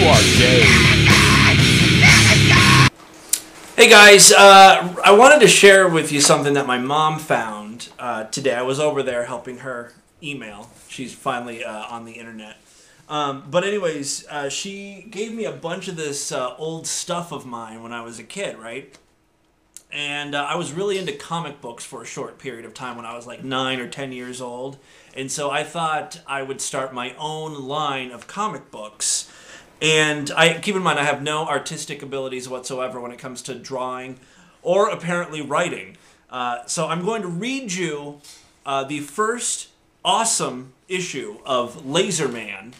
are gay. Hey guys, I wanted to share with you something that my mom found today. I was over there helping her email. She's finally on the internet. But anyways, she gave me a bunch of this old stuff of mine when I was a kid, right? And I was really into comic books for a short period of time when I was like 9 or 10 years old. And so I thought I would start my own line of comic books. And keep in mind, I have no artistic abilities whatsoever when it comes to drawing or apparently writing. So I'm going to read you the first awesome issue of Lazerman,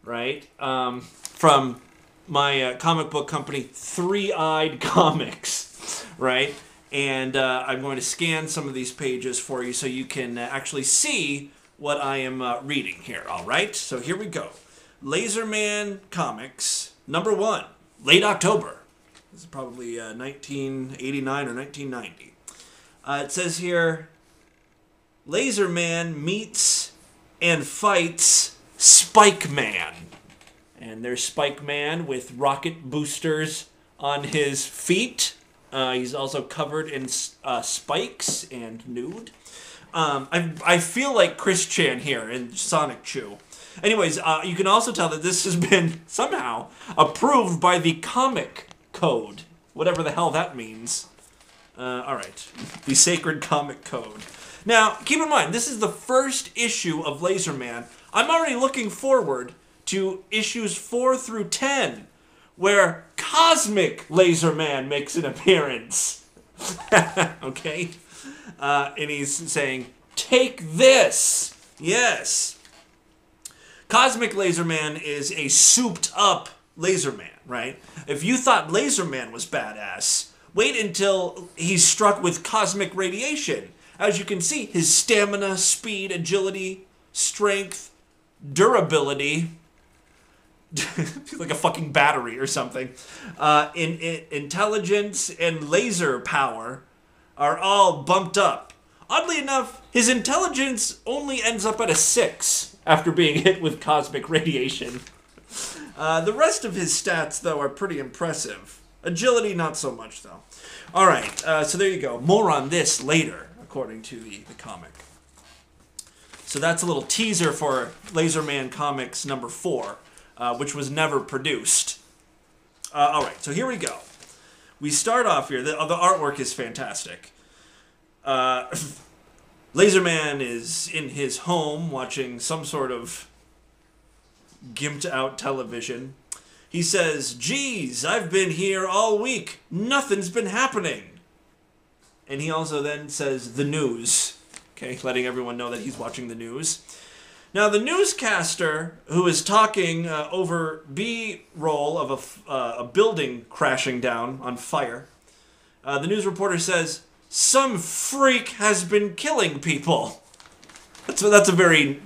right? From my comic book company, Three-Eyed Comics, right? And I'm going to scan some of these pages for you so you can actually see what I am reading here, all right? So here we go. Lazerman Comics, number 1, late October. This is probably 1989 or 1990. It says here, Lazerman meets and fights Spike Man. And there's Spike Man with rocket boosters on his feet. He's also covered in spikes and nude. I feel like Chris Chan here in Sonic Chew. Anyways, you can also tell that this has been somehow approved by the Comic Code. Whatever the hell that means. Alright. The Sacred Comic Code. Now, keep in mind, this is the first issue of Lazerman. I'm already looking forward to issues 4 through 10, where Cosmic Lazerman makes an appearance. Okay? And he's saying, take this! Yes! Cosmic Lazerman is a souped-up Lazerman, right? If you thought Lazerman was badass, wait until he's struck with cosmic radiation. As you can see, his stamina, speed, agility, strength, durability, like a fucking battery or something, intelligence and laser power are all bumped up. Oddly enough, his intelligence only ends up at a 6 after being hit with cosmic radiation. The rest of his stats, though, are pretty impressive. Agility, not so much, though. Alright, so there you go. More on this later, according to the comic. So that's a little teaser for Lazerman Comics number 4, which was never produced. Alright, so here we go. We start off here. The artwork is fantastic. Lazerman is in his home watching some sort of gimped out television. He says, geez, I've been here all week. Nothing's been happening. And he also then says the news. Okay, letting everyone know that he's watching the news. Now, the newscaster who is talking over B-roll of a building crashing down on fire, the news reporter says, some freak has been killing people. That's a very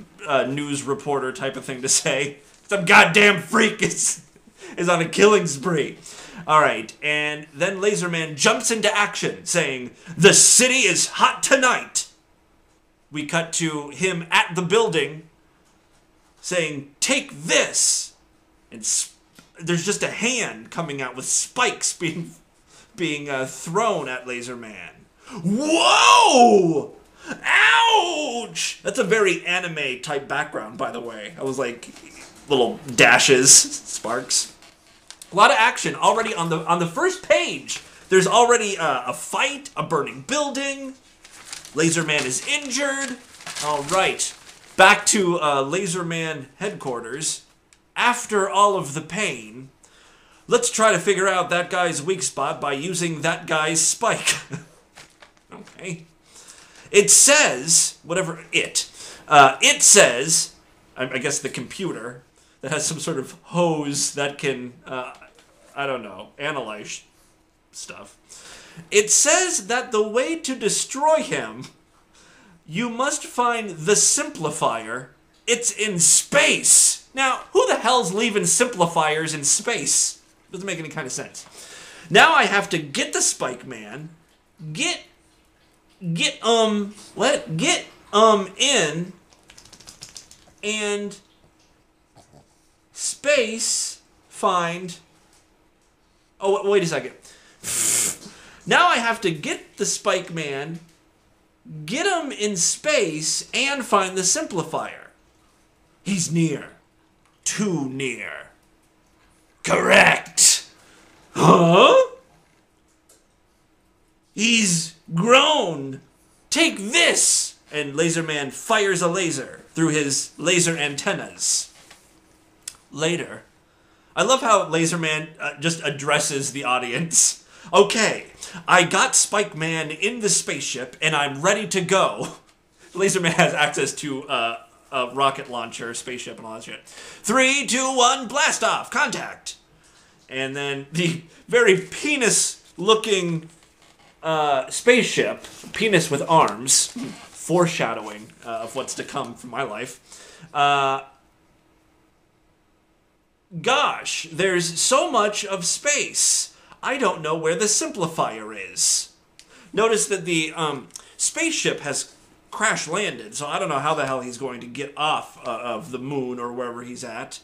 news reporter type of thing to say. Some goddamn freak is on a killing spree. Alright, and then Lazerman jumps into action, saying, the city is hot tonight. We cut to him at the building, saying, take this. And there's just a hand coming out with spikes being thrown at Lazerman. Whoa! Ouch! That's a very anime-type background, by the way. I was like, little dashes, sparks. A lot of action already on the first page. There's already a fight, a burning building. Lazerman is injured. All right, back to Lazerman headquarters. After all of the pain, let's try to figure out that guy's weak spot by using that guy's spike. Okay. It says, it says, I guess the computer, that has some sort of hose that can, I don't know, analyze stuff. It says that the way to destroy him, you must find the simplifier. It's in space. Now, who the hell's leaving simplifiers in space? Doesn't make any kind of sense. Now I have to get the Spike Man, get in, and space find... Oh, wait a second. Now I have to get the Spike Man, get him in space, and find the simplifier. He's near. Too near. Correct. Huh? He's grown. Take this! And Lazerman fires a laser through his laser antennas. Later. I love how Lazerman just addresses the audience. Okay, I got Spike Man in the spaceship, and I'm ready to go. Laserman has access to a rocket launcher, spaceship, and all that shit. 3, 2, 1, blast off, contact. And then the very penis-looking spaceship, penis with arms, foreshadowing of what's to come from my life. Gosh, there's so much of space. I don't know where the simplifier is. Notice that the spaceship has crash landed, so I don't know how the hell he's going to get off of the moon or wherever he's at.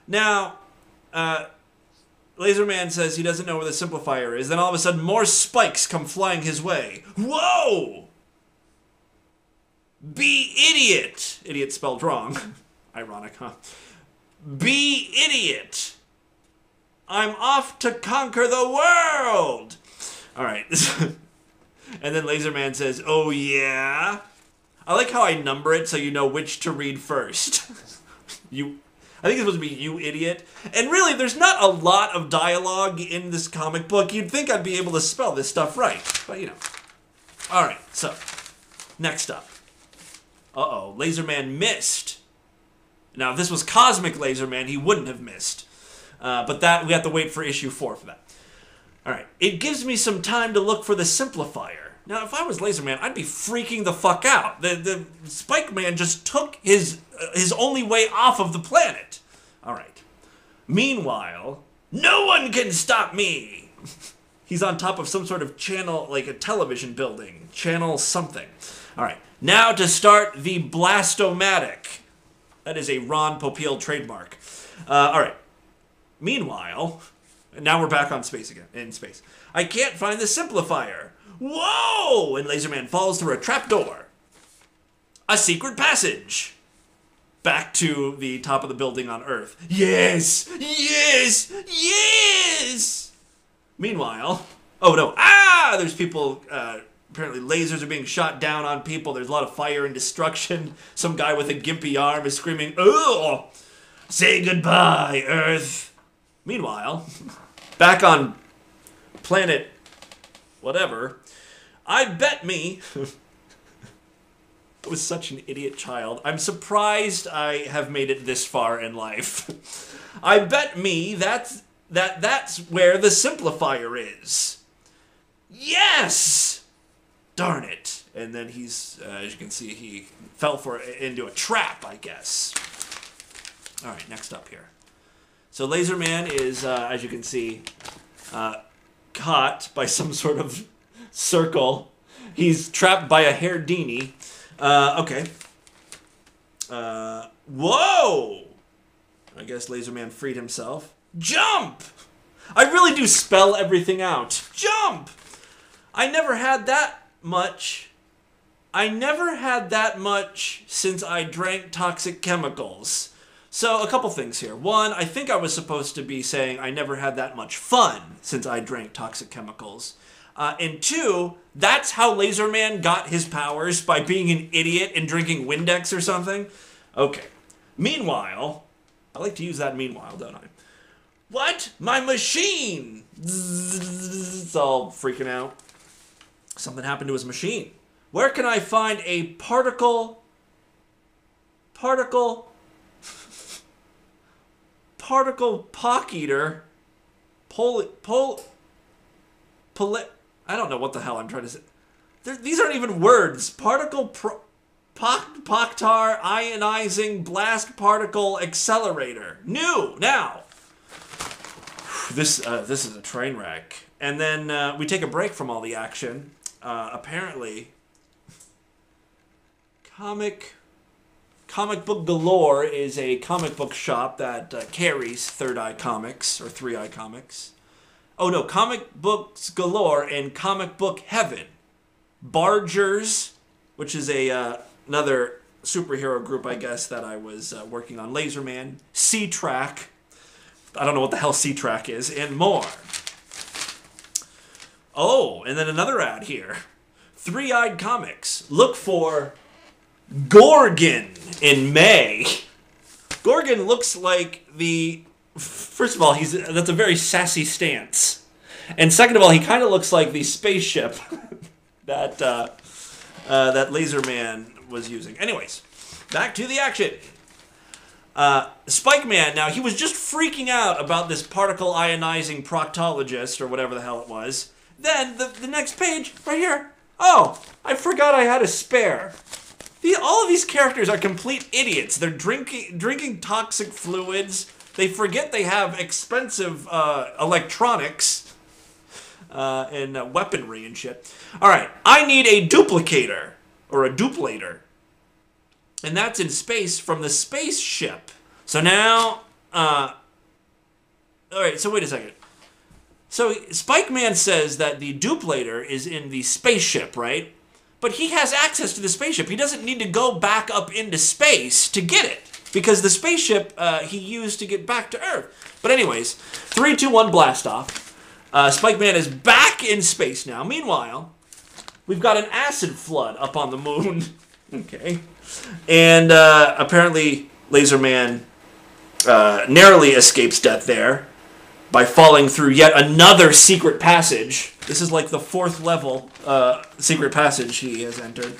Now, Lazerman says he doesn't know where the simplifier is. Then all of a sudden, more spikes come flying his way. Whoa! Be idiot! Idiot spelled wrong. Ironic, huh? Be idiot! I'm off to conquer the world! Alright. And then Lazerman says, oh yeah? I like how I number it so you know which to read first. I think it's supposed to be you idiot. And really, there's not a lot of dialogue in this comic book. You'd think I'd be able to spell this stuff right. But, you know. Alright, so. Next up. Uh-oh, Lazerman missed. Now, if this was Cosmic Lazerman, he wouldn't have missed. But that we have to wait for issue 4 for that. Alright, it gives me some time to look for the simplifier. Now, if I was Lazerman, I'd be freaking the fuck out. The Spike Man just took his only way off of the planet. Alright. Meanwhile, no one can stop me! He's on top of some sort of channel, like a television building. Channel something. Alright, now to start the Blastomatic. That is a Ron Popeil trademark. Alright. Meanwhile, now we're back on space again, in space. I can't find the simplifier. Whoa! And Lazerman falls through a trapdoor. A secret passage. Back to the top of the building on Earth. Yes! Yes! Yes! Meanwhile, oh no, there's people, apparently lasers are being shot down on people. There's a lot of fire and destruction. Some guy with a gimpy arm is screaming, ugh! Say goodbye, Earth. Meanwhile, back on planet whatever, I bet me... I was such an idiot child. I'm surprised I have made it this far in life. I bet me that's where the simplifier is. Yes! Darn it. And then he's, as you can see, he fell into a trap, I guess. Alright, next up here. So Lazerman is, as you can see, caught by some sort of circle. He's trapped by a Hairdini. Okay. Whoa! I guess Lazerman freed himself. Jump! I really do spell everything out. Jump! I never had that much. I never had that much since I drank toxic chemicals. So, a couple things here. One, I think I was supposed to be saying I never had that much fun since I drank toxic chemicals. And two, that's how Lazerman got his powers, by being an idiot and drinking Windex or something. Okay. Meanwhile, I like to use that meanwhile, don't I? What? My machine! It's all freaking out. Something happened to his machine. Where can I find a particle pock eater? I don't know what the hell I'm trying to say. These aren't even words. Poctar ionizing blast particle accelerator. New now. This is a train wreck. And then we take a break from all the action. Apparently, comic Comic Book Galore is a comic book shop that carries Third Eye Comics, or Three Eye Comics. Oh no, Comic Books Galore and Comic Book Heaven. Bargers, which is another superhero group, I guess, that I was working on. Lazerman. C-Track. I don't know what the hell C-Track is. And more. Oh, and then another ad here. Three-Eyed Comics. Look for Gorgon in May. Gorgon looks like the... First of all, that's a very sassy stance. And second of all, he kind of looks like the spaceship that Lazerman was using. Anyways, back to the action. Spike Man, now he was just freaking out about this particle ionizing proctologist, or whatever the hell it was. Then, the next page, right here, oh, I forgot I had a spare. All of these characters are complete idiots. They're drinking toxic fluids. They forget they have expensive electronics and weaponry and shit. Alright, I need a duplicator, or a duplator. And that's in space from the spaceship. So now, alright, so wait a second. So Spike Man says that the duplator is in the spaceship, right? But he has access to the spaceship. He doesn't need to go back up into space to get it. Because the spaceship he used to get back to Earth. But anyways, 3, 2, 1, blast off. Spike Man is back in space now. Meanwhile, we've got an acid flood up on the moon. Okay. And apparently Lazerman narrowly escapes death there by falling through yet another secret passage. This is like the 4th level secret passage he has entered.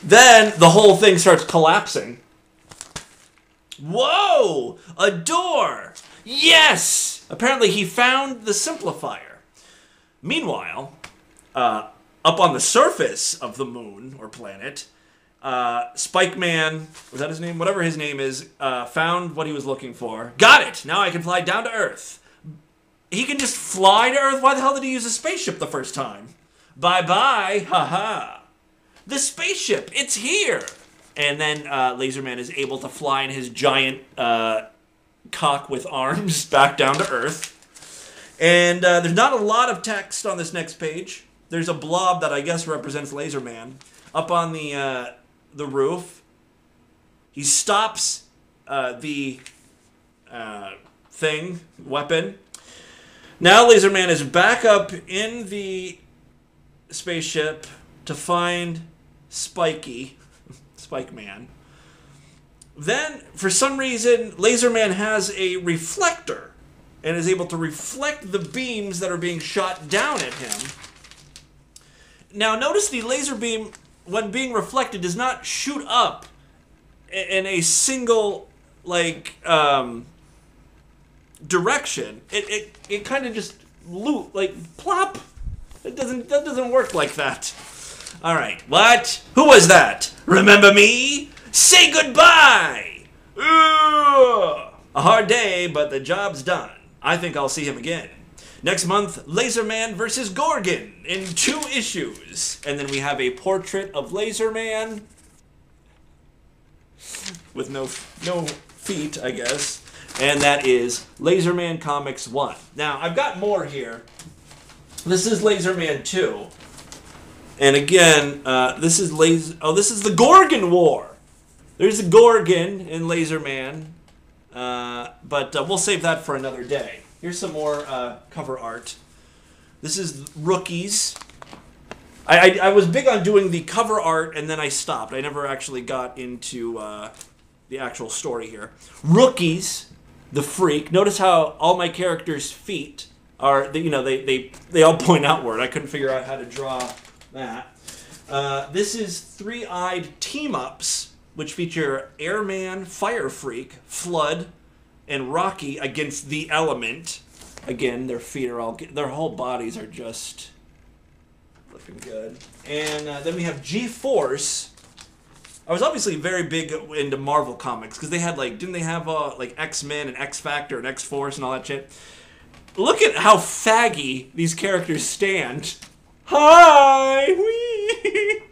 Then the whole thing starts collapsing. Whoa! A door! Yes! Apparently he found the simplifier. Meanwhile, up on the surface of the moon, or planet, Spike Man, was that his name? Whatever his name is, found what he was looking for. Got it! Now I can fly down to Earth. He can just fly to Earth? Why the hell did he use a spaceship the first time? Bye-bye, haha. The spaceship, it's here! And then Lazerman is able to fly in his giant cock with arms back down to Earth. And there's not a lot of text on this next page. There's a blob that I guess represents Lazerman. Up on the roof, he stops the weapon. Now Lazerman is back up in the spaceship to find Spike Man. Then, for some reason, Lazerman has a reflector and is able to reflect the beams that are being shot down at him. Now, notice the laser beam, when being reflected, does not shoot up in a single, like, direction. It kind of just plop. That doesn't work like that. All right, what? Who was that? Remember me? Say goodbye! Ugh. A hard day, but the job's done. I think I'll see him again. Next month, Lazerman versus Gorgon in 2 issues. And then we have a portrait of Lazerman with no feet, I guess. And that is Lazerman Comics 1. Now, I've got more here. This is Lazerman 2. And again, this is the Gorgon War. There's a Gorgon in Lazerman. But we'll save that for another day. Here's some more cover art. This is Rookies. I was big on doing the cover art, and then I stopped. I never actually got into the actual story here. Rookies, the Freak. Notice how all my characters' feet are, they all point outward. I couldn't figure out how to draw that. This is Three-Eyed Team-Ups, which feature Airman, Fire Freak, Flood, and Rocky against the Element. Again, their feet are their whole bodies are just looking good. And then we have G-Force. I was obviously very big into Marvel comics because they had didn't they have X-Men and X-Factor and X-Force and all that shit? Look at how faggy these characters stand. Hi! Wee!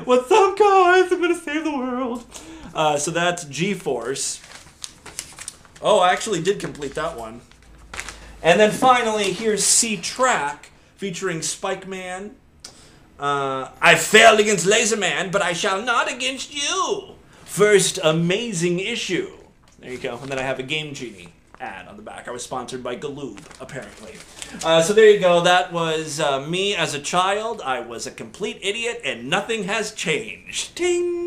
What's up, guys? I'm gonna save the world. So that's G-Force. Oh, I actually did complete that one. And then finally, here's C-Track, featuring Spike Man. I failed against Lazerman, but I shall not against you. First amazing issue. There you go. And then I have a Game Genie ad on the back. I was sponsored by Galoob, apparently. So there you go. That was me as a child. I was a complete idiot, and nothing has changed. Ting!